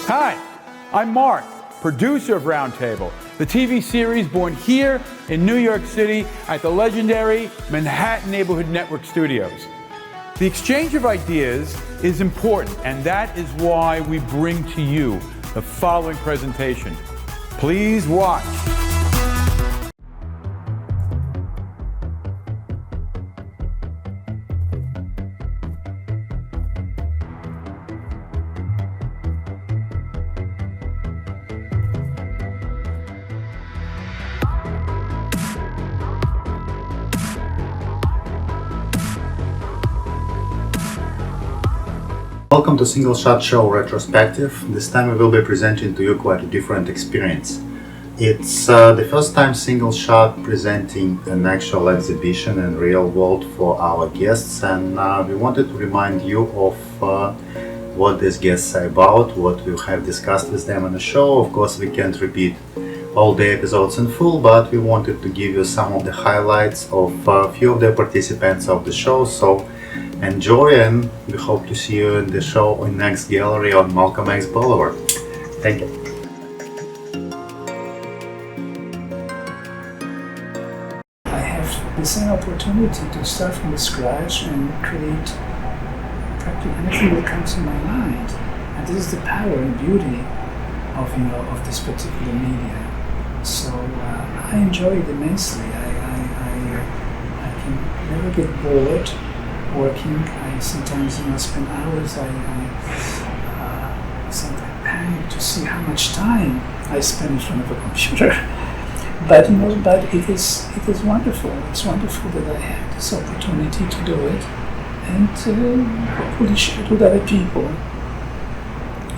Hi, I'm Mark, producer of Roundtable, the TV series born here in New York City at the legendary Manhattan Neighborhood Network Studios. The exchange of ideas is important, and that is why we bring to you the following presentation. Please watch. Welcome to Single Shot Show Retrospective. This time we will be presenting to you quite a different experience. It's the first time Single Shot presenting an actual exhibition in real world for our guests, and we wanted to remind you of what these guests are about, what we have discussed with them on the show. Of course, we can't repeat all the episodes in full, but we wanted to give you some of the highlights of a few of the participants of the show. So enjoy, and we hope to see you in the show in next gallery on Malcolm X Boulevard. Thank you. I have the same opportunity to start from the scratch and create practically anything that comes to my mind. And this is the power and beauty of this particular media. So I enjoy it immensely. I can never get bored working. I sometimes spend hours. I sometimes panic to see how much time I spend in front of a computer. But it is wonderful. It's wonderful that I have this opportunity to do it, and hopefully share it with other people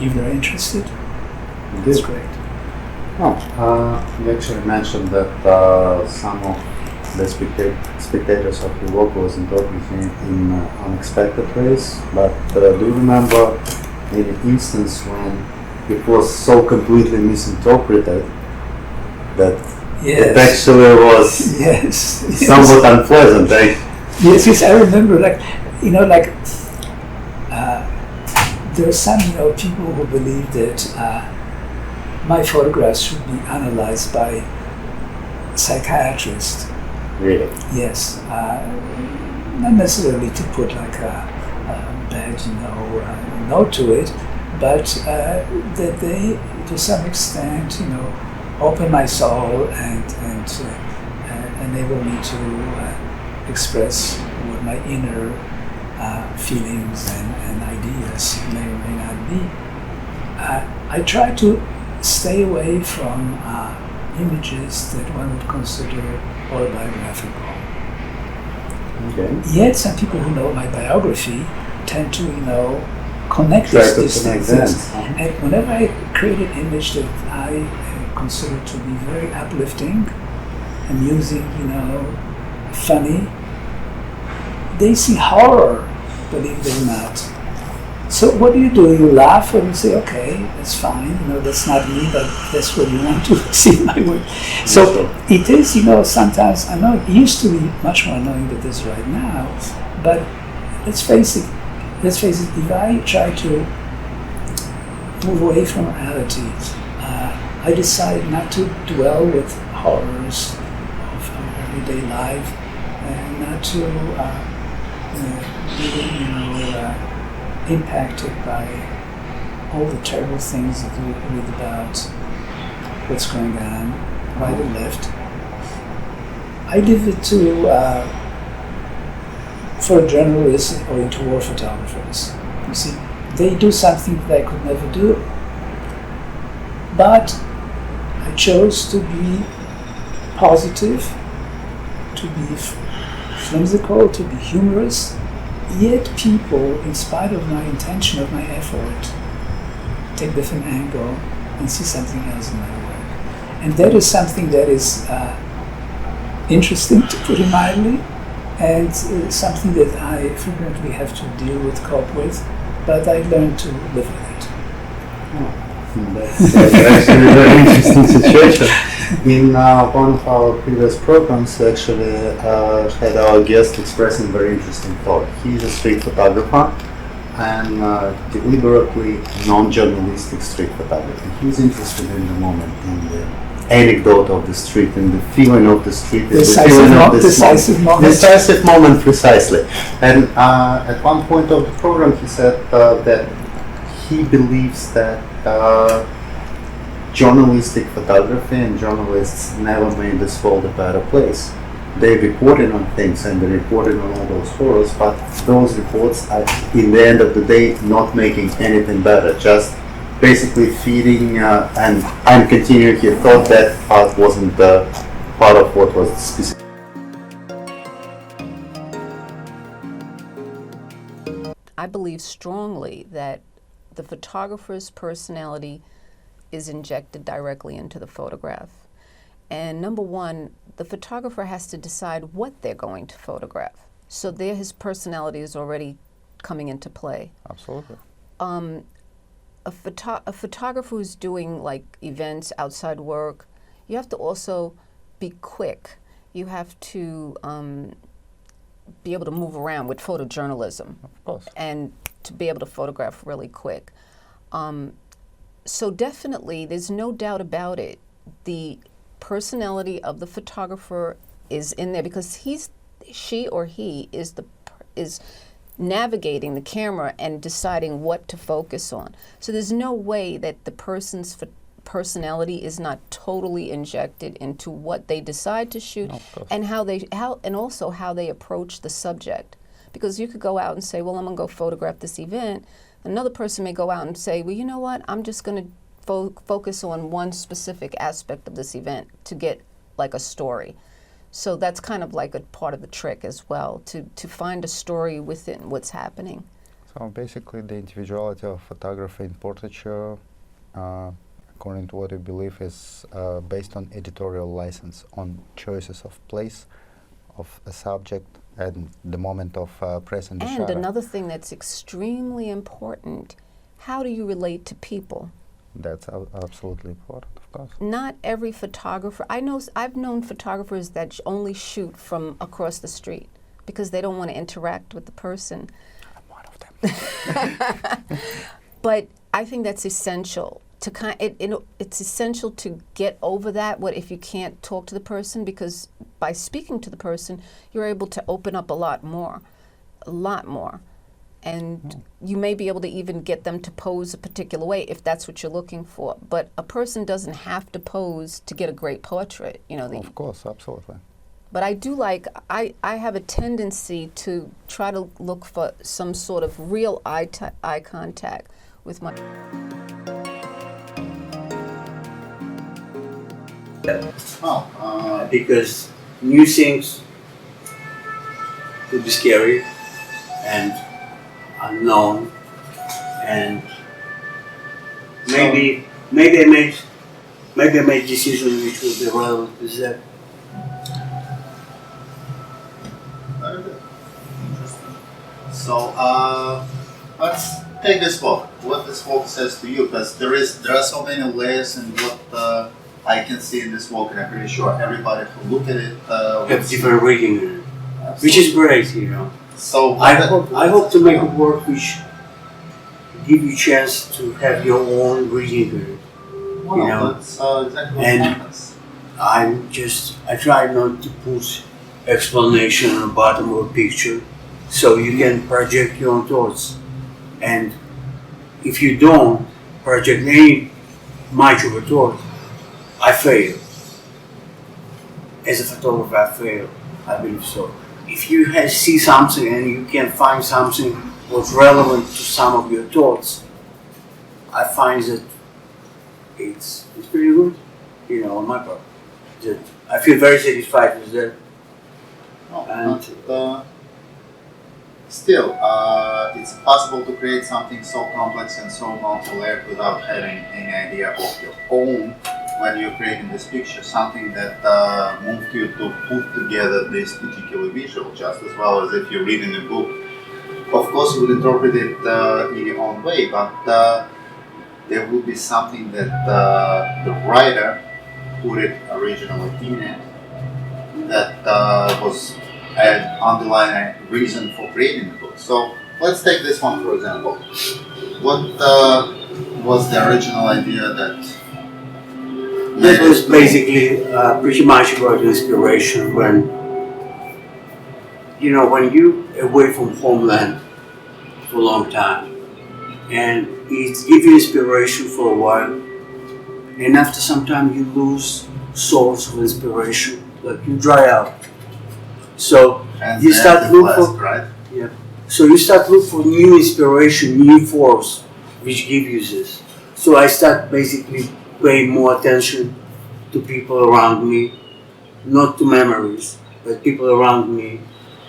if they're interested. That's great. You actually mentioned that some of the spectators of your work was interpreting in unexpected ways, but do you remember any instance when it was so completely misinterpreted that it actually was somewhat unpleasant? Yes, I remember. There are some people who believe that my photographs should be analyzed by psychiatrists. Really? Yes, not necessarily to put like a bad, note to it, but that they, to some extent, open my soul and enable me to express what my inner feelings and ideas may or may not be. I try to stay away from images that one would consider autobiographical. Okay. Yet some people who know my biography tend to, connect these things. And whenever I create an image that I consider to be very uplifting, amusing, funny, they see horror, believe it or not. So what do? You laugh and say, okay, that's fine, that's not me, but that's what you want to see my work. So it is, sometimes, I know it used to be much more annoying than it is right now, but let's face it, if I try to move away from reality, I decide not to dwell with horrors of everyday life, and not to be, impacted by all the terrible things that we read about, what's going on, right and left. I leave it to photojournalists or interwar photographers. You see, they do something that I could never do. But I chose to be positive, to be whimsical, to be humorous. Yet people, in spite of my intention, of my effort, take a different angle and see something else in my work. And that is something that is interesting, to put it mildly, and something that I frequently have to deal with, cope with, but I learned to live with it. That's actually a very interesting situation. In one of our previous programs, actually had our guest expressing very interesting thought. He is a street photographer, and deliberately non-journalistic street photography. He's interested in the moment, in the anecdote of the street, and the feeling of the street, and the feeling of the decisive moment. Decisive moment, precisely. And at one point of the program, he said that he believes that journalistic photography and journalists never made this world a better place. They reported on things and they reported on all those horrors, but those reports are, in the end of the day, not making anything better, just basically feeding, and I'm continuing here, thought that part wasn't part of what was specific. I believe strongly that the photographer's personality is injected directly into the photograph. And number one, the photographer has to decide what they're going to photograph. So there his personality is already coming into play. Absolutely. A photographer who's doing like events, outside work, you have to also be quick. You have to be able to move around with photojournalism. Of course. And to be able to photograph really quick. So definitely, there's no doubt about it, the personality of the photographer is in there because she or he is navigating the camera and deciding what to focus on. So there's no way that the person's personality is not totally injected into what they decide to shoot, and and also how they approach the subject. Because you could go out and say, well, I'm going to go photograph this event. Another person may go out and say, well, you know what, I'm just going to focus on one specific aspect of this event to get like a story. So that's kind of like a part of the trick as well, to find a story within what's happening. So basically the individuality of photography in portraiture, according to what you believe, is based on editorial license, on choices of place, of a subject, and the moment of pressing the shutter. And another thing that's extremely important, how do you relate to people? That's absolutely important, of course. Not every photographer, I've known photographers that only shoot from across the street because they don't want to interact with the person. I'm one of them. But I think that's essential. It's essential to get over that, what if you can't talk to the person, because by speaking to the person, you're able to open up a lot more. And you may be able to even get them to pose a particular way if that's what you're looking for. But a person doesn't have to pose to get a great portrait, you know. Of course, absolutely. But I do I have a tendency to try to look for some sort of real eye contact with my... Because new things could be scary and unknown, and maybe I made decisions which will be relevant with that. Very good. Interesting. So let's take this walk. What this walk says to you, because there are so many layers in what I can see in this walk, and I'm pretty sure everybody who look at it Have different reading in it, which is great, you know. So I hope to make a work which give you a chance to have your own reading in it. Well, you know, that's exactly what and happens. I try not to put explanation on the bottom of a picture, so you can project your own thoughts. And if you don't project any much of a thought, I fail. As a photographer, I fail. I believe so. If you see something and you can find something what's relevant to some of your thoughts, I find that it's pretty good, you know, on my part. That I feel very satisfied with that. But still, it's possible to create something so complex and so multi-layered without having any idea of your own when you're creating this picture, something that moved you to put together this particular visual, just as well as if you're reading a book. Of course, you would interpret it in your own way, but there would be something that the writer put it originally in it that was an underlying reason for creating the book. So let's take this one for example. What was the original idea that? That was basically pretty much about inspiration when, you know, when you away from homeland for a long time, and it gives you inspiration for a while, and after some time you lose source of inspiration, like you dry out. So And you start look last, for right? yeah. So you start look for new inspiration, new force, which give you this. So I start basically paying more attention to people around me, not to memories, but people around me,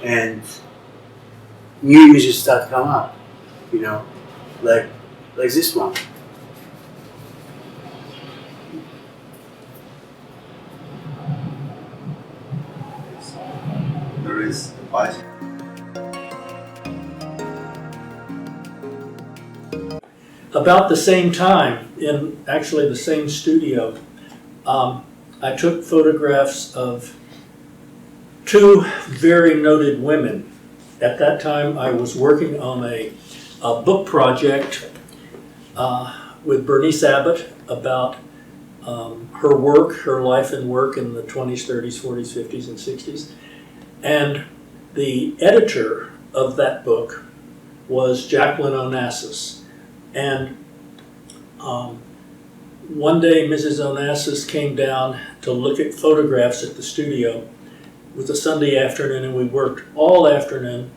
and new images start come up, you know, like this one. There is a bicycle. About the same time, in actually the same studio, I took photographs of two very noted women. At that time, I was working on a book project with Bernice Abbott about her work, her life and work in the 20s, 30s, 40s, 50s, and 60s. And the editor of that book was Jacqueline Onassis. And one day Mrs. Onassis came down to look at photographs at the studio. It was a Sunday afternoon and we worked all afternoon.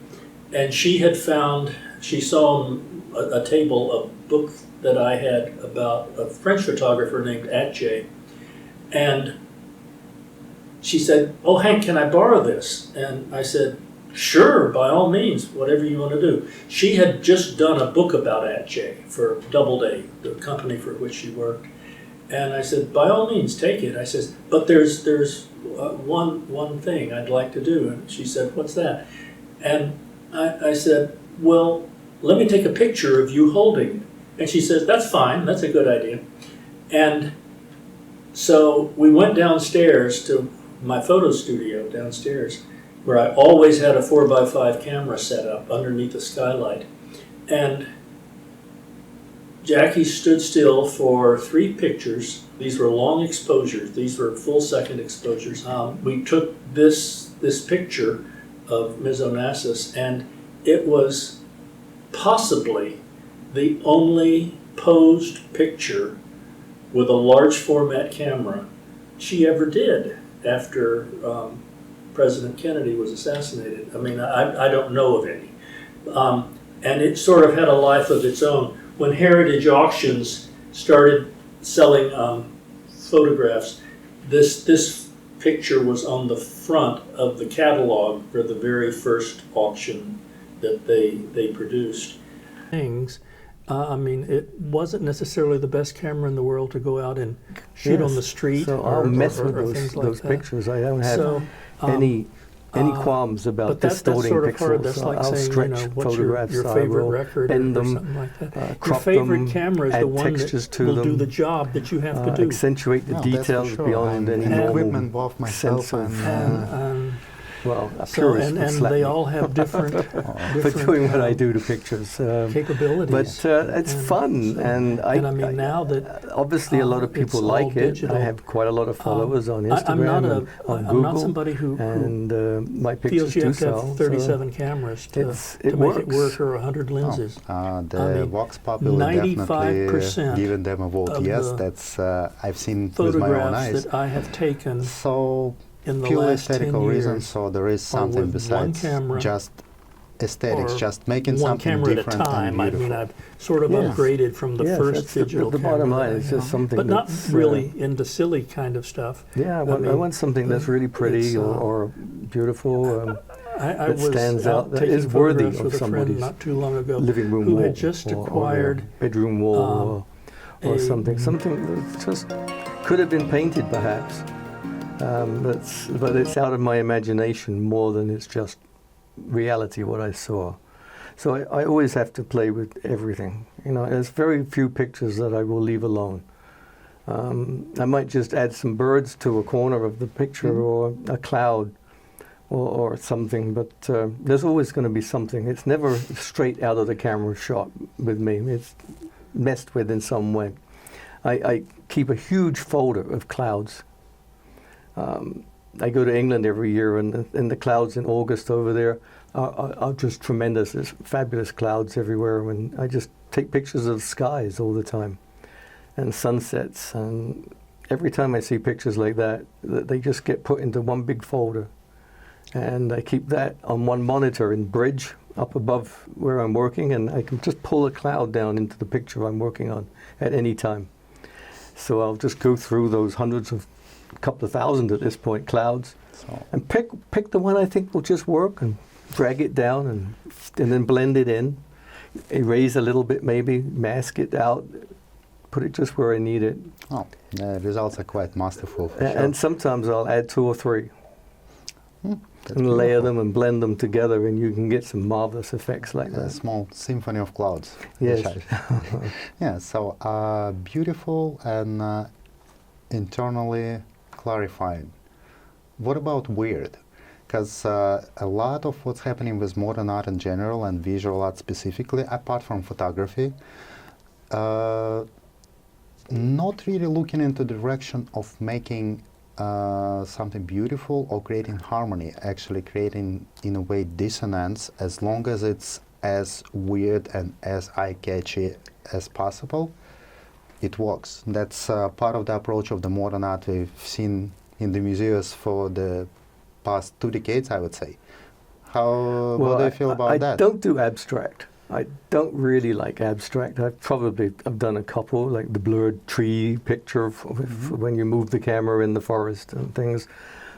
And she had found, she saw on a table a book that I had about a French photographer named Atget. And she said, "Oh, Hank, can I borrow this?" And I said, "Sure, by all means, whatever you want to do." She had just done a book about Atget for Doubleday, the company for which she worked. And I said, "By all means, take it." I said, "But there's one thing I'd like to do." And she said, "What's that?" And I said, "Well, let me take a picture of you holding it." And she says, "That's fine, that's a good idea." And so we went downstairs to my photo studio downstairs, where I always had a 4x5 camera set up underneath a skylight. And Jackie stood still for 3 pictures. These were long exposures. These were full second exposures. We took this picture of Ms. Onassis, and it was possibly the only posed picture with a large format camera she ever did after President Kennedy was assassinated. I mean, I don't know of any. And it sort of had a life of its own. When Heritage Auctions started selling photographs, this picture was on the front of the catalog for the very first auction that they produced. Things. I mean, it wasn't necessarily the best camera in the world to go out and shoot on the street. So or I'll mess with things like those that. pictures. I don't have So, any qualms about but that's distorting sort of pixels. hard. That's like I'll saying, stretch you know, what's photographs. your I favorite will record bend or them, something like that. Your crop favorite them, camera is the add one textures that to will do them, the job that you have to do. accentuate the No, that's for details sure. beyond I'm any an normal equipment buff myself, sense of, And, well, a so, purist and would and slap they me all have different, for doing what I do to pictures. capabilities. But it's And fun, so- and I mean, now that obviously a lot of it's people all like it. digital, I have quite a lot of followers on I'm Instagram not and on I'm Google, not somebody who and my pictures feels you do have to sell. have so 37 cameras to it make it works. work, or 100 lenses. The I mean, Vox Populi definitely 95% given them a vote. of Yes, the that's I've seen with my own Photographs eyes. that I have taken So in the purely last 10 aesthetical reasons. years So there is are something with one besides camera just aesthetics, or just making one something camera at a different and time. I beautiful. mean, I've sort of Yes. upgraded from the Yes, first that's digital the camera. bottom that line. I It's just have. something but not that's, really into silly kind of stuff. Yeah, I mean, want something that's really pretty it's, or beautiful. I that was stands out, that taking is worthy photographs of with a friend somebody's not too long ago living room who wall, had just or acquired their bedroom wall, or a- something that just could have been painted, perhaps. But it's out of my imagination more than it's just reality what I saw. So I always have to play with everything. You know, there's very few pictures that I will leave alone. I might just add some birds to a corner of the picture, or a cloud, or something, but there's always going to be something. It's never straight out of the camera shot with me. It's messed with in some way. I keep a huge folder of clouds. I go to England every year, and the clouds in August over there are just tremendous. There's fabulous clouds everywhere, and I just take pictures of skies all the time, and sunsets, and every time I see pictures like that, they just get put into one big folder. And I keep that on one monitor in Bridge up above where I'm working, and I can just pull a cloud down into the picture I'm working on at any time. So I'll just go through those hundreds of, a couple of thousand at this point, clouds, and pick the one I think will just work, and drag it down, and then blend it in, erase a little bit maybe, mask it out, put it just where I need it. Oh, the results are quite masterful. And sometimes I'll add 2 or 3. And layer them and blend them together, and you can get some marvelous effects like that. A small symphony of clouds. Yes. Yeah, so beautiful and internally clarifying. What about weird? Because a lot of what's happening with modern art in general and visual art specifically, apart from photography, not really looking into the direction of making something beautiful or creating harmony, actually creating in a way dissonance, as long as it's as weird and as eye-catchy as possible, it works. That's part of the approach of the modern art we've seen in the museums for the past 2 decades, I would say. What do you feel about that? I don't do abstract. I don't really like abstract. I've done a couple, like the blurred tree picture when you move the camera in the forest and things,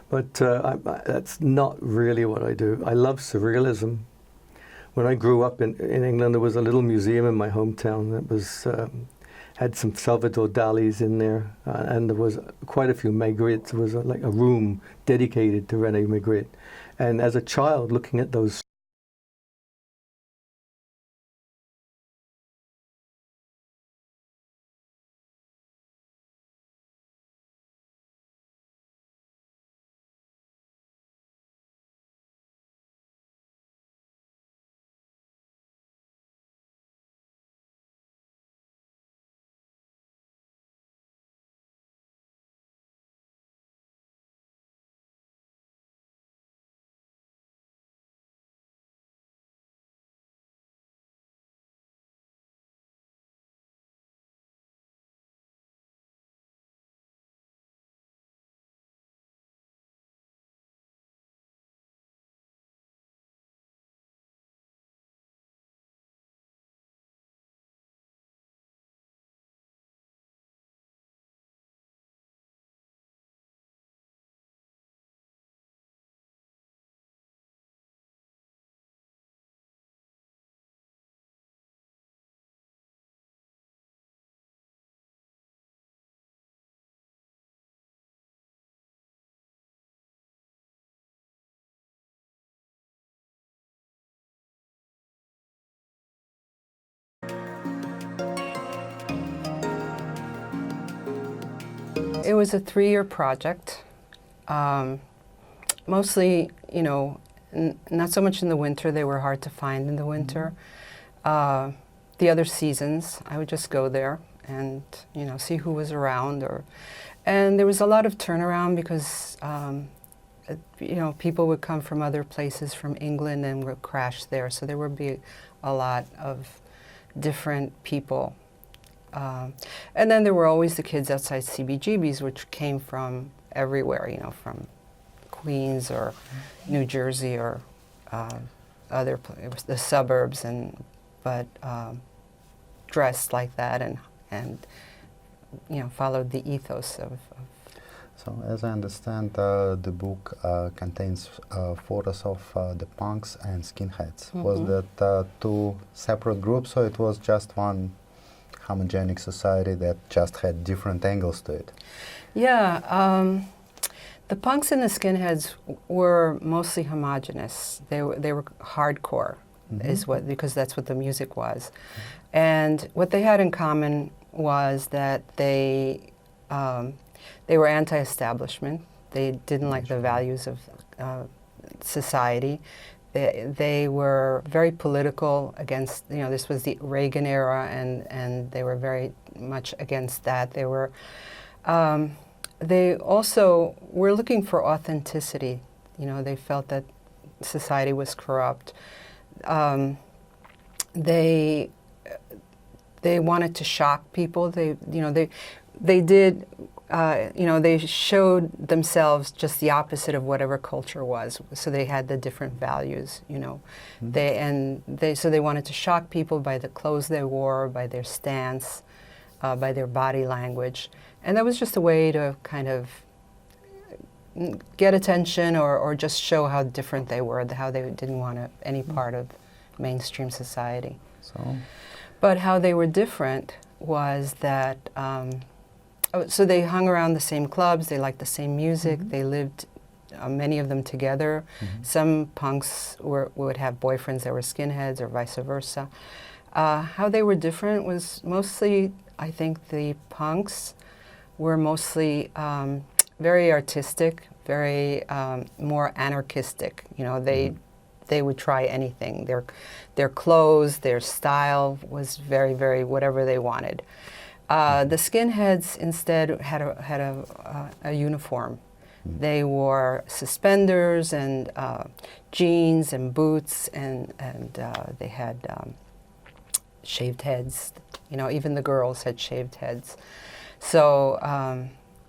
but that's not really what I do. I love surrealism. When I grew up in England, there was a little museum in my hometown that was had some Salvador Dali's in there, and there was quite a few Magritte. There was like a room dedicated to René Magritte. And as a child, looking at those It was a 3-year project, mostly, you know, not so much in the winter. They were hard to find in the winter. The other seasons, I would just go there and, you know, see who was around. And there was a lot of turnaround because, you know, people would come from other places from England and would crash there. So there would be a lot of different people. And then there were always the kids outside CBGBs, which came from everywhere, you know, from Queens or New Jersey or it was the suburbs, but dressed like that and you know, followed the ethos of. So, as I understand, the book contains photos of the punks and skinheads. Was that 2 separate groups, or it was just one homogenic society that just had different angles to it? Yeah, the punks and the skinheads were mostly homogenous. They were hardcore, because that's what the music was. And what they had in common was that they were anti-establishment. They didn't like the values of society. They were very political against, this was the Reagan era, and they were very much against that. They also were looking for authenticity. They felt that society was corrupt. They wanted to shock people. They showed themselves just the opposite of whatever culture was. So they had the different values, Mm-hmm. So they wanted to shock people by the clothes they wore, by their stance, by their body language. And that was just a way to kind of get attention or just show how different they were, how they didn't want any part of mainstream society. But how they were different was that, so they hung around the same clubs, they liked the same music, mm-hmm. They lived, many of them together. Mm-hmm. Some punks would have boyfriends that were skinheads or vice versa. How they were different was mostly, I think the punks were mostly very artistic, very more anarchistic. They would try anything. Their clothes, their style was very, very whatever they wanted. The skinheads instead had a uniform. They wore suspenders and jeans and boots, and they had shaved heads. Even the girls had shaved heads. So,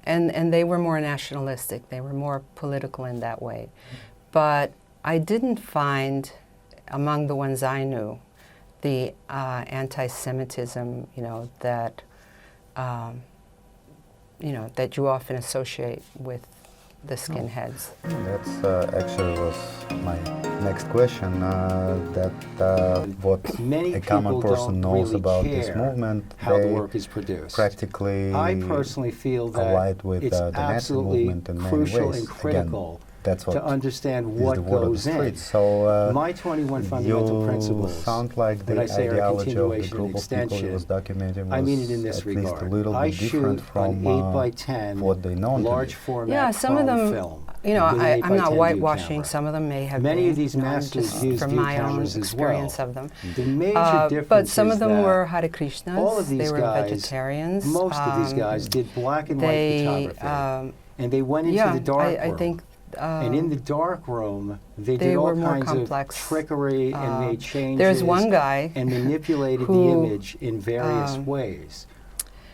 and they were more nationalistic. They were more political in that way. But I didn't find, among the ones I knew, the anti-Semitism, that that you often associate with the skinheads. That's actually was my next question. What many a common person knows really about this movement, how the work is produced. Practically, I personally feel that allied with it's the Nazi absolutely movement in many crucial ways. and critical. Again, that's what to understand is what the word of goes the in. street. So, My 21 fundamental principles, sound like the when I say are ideology of the continuation group and of people extension, he was documenting was I mean it in this at least regard. a little I bit different shoot from an 8x10 what they know large today. format some of them, film. I'm not whitewashing. Some of them may have Many been, of these masters just used from view my own cameras as experience well. of them. The major difference but some is of them that were Hare Krishnas. all of these they were guys, vegetarians. most of these guys did black and white photography, and they went into the dark room. I think. And in the dark room, they they did all were more kinds complex. of trickery and made changes. There's one guy and manipulated the image in various ways.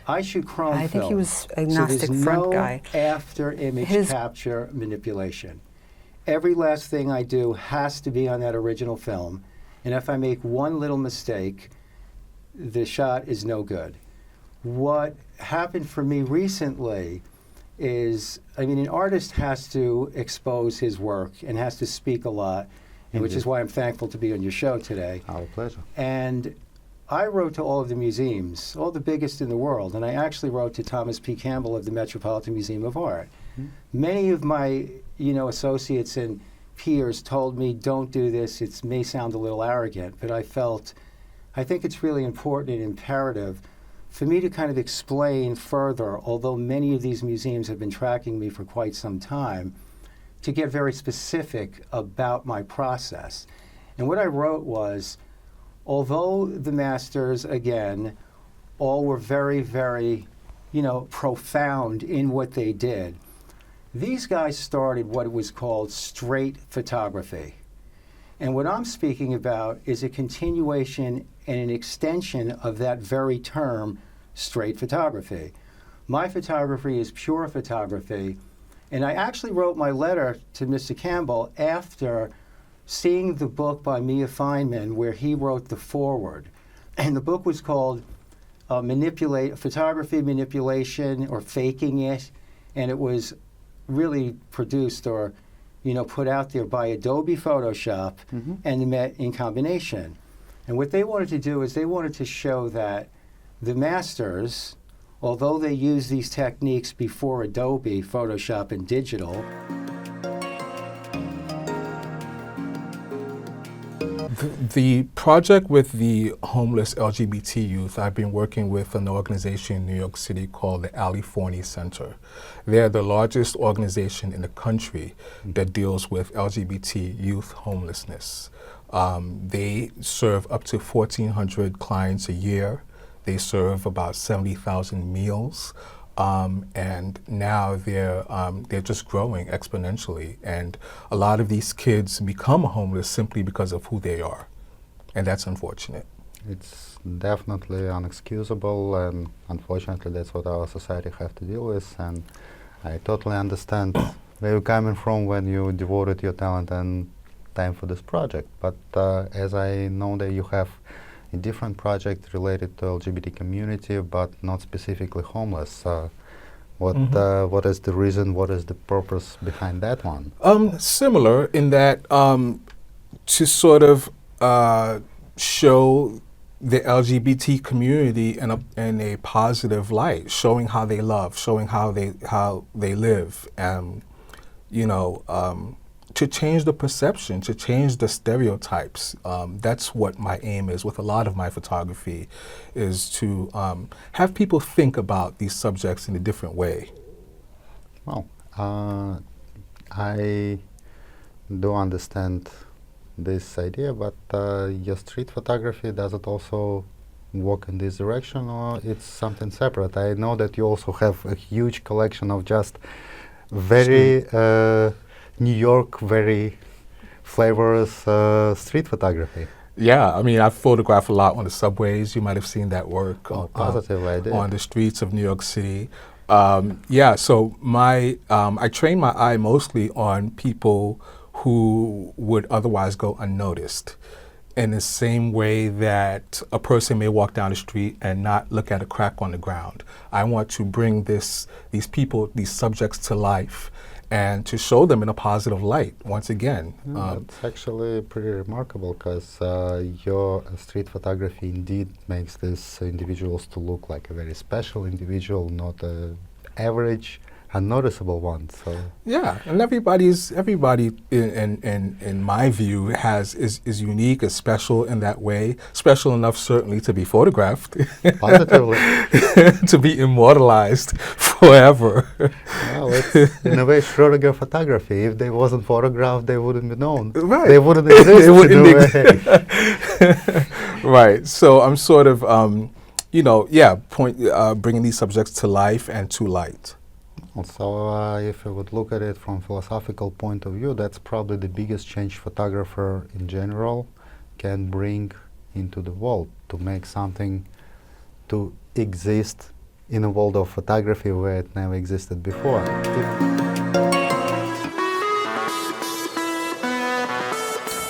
I shoot chrome film. I think he was agnostic so front no guy. After image capture manipulation. Every last thing I do has to be on that original film, and if I make one little mistake, the shot is no good. What happened for me recently is, an artist has to expose his work and has to speak a lot, which is why I'm thankful to be on your show today. Our pleasure. And I wrote to all of the museums, all the biggest in the world, and I actually wrote to Thomas P. Campbell of the Metropolitan Museum of Art. Many of my, associates and peers told me, don't do this, it may sound a little arrogant, but I think it's really important and imperative for me to kind of explain further, although many of these museums have been tracking me for quite some time, to get very specific about my process. And what I wrote was, although the masters, again, all were very, very, profound in what they did, these guys started what was called straight photography. And what I'm speaking about is a continuation and an extension of that very term, straight photography. My photography is pure photography, and I actually wrote my letter to Mr. Campbell after seeing the book by Mia Feynman where he wrote the foreword. And the book was called Photography Manipulation or Faking It, and it was really produced or put out there by Adobe Photoshop and Met in combination. And what they wanted to do is they wanted to show that the masters, although they used these techniques before Adobe, Photoshop, and digital, The project with the homeless LGBT youth, I've been working with an organization in New York City called the Ali Forney Center. They're the largest organization in the country that deals with LGBT youth homelessness. They serve up to 1,400 clients a year. They serve about 70,000 meals. And now they're just growing exponentially, and a lot of these kids become homeless simply because of who they are, and that's unfortunate. It's definitely unexcusable, and unfortunately that's what our society have to deal with, and I totally understand where you're coming from when you devoted your talent and time for this project. But as I know that you have a different project related to LGBT community, but not specifically homeless. What is the reason? What is the purpose behind that one? Similar in that to sort of show the LGBT community in a positive light, showing how they love, showing how they live, to change the perception, to change the stereotypes. That's what my aim is with a lot of my photography, is to have people think about these subjects in a different way. Well, I do understand this idea, but your street photography, does it also work in this direction, or it's something separate? I know that you also have a huge collection of just very New York, very flavorous street photography. Yeah, I mean, I photograph a lot on the subways. You might have seen that work Positive idea. on the streets of New York City. So I train my eye mostly on people who would otherwise go unnoticed, in the same way that a person may walk down the street and not look at a crack on the ground. I want to bring these people, these subjects to life, and to show them in a positive light once again. That's actually pretty remarkable, because your street photography indeed makes these individuals to look like a very special individual, not an average, unnoticeable one. So yeah, and everybody in my view is unique, is special in that way. Special enough certainly to be photographed. Positively. To be immortalized forever. Well, it's in a way Schrödinger photography. If they wasn't photographed, they wouldn't be known. Right. They wouldn't exist. They wouldn't in a way. Right. So I'm sort of, bringing these subjects to life and to light. So if you would look at it from a philosophical point of view, that's probably the biggest change photographer in general can bring into the world, to make something to exist in a world of photography where it never existed before.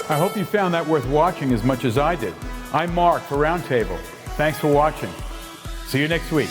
I hope you found that worth watching as much as I did. I'm Mark for Roundtable. Thanks for watching. See you next week.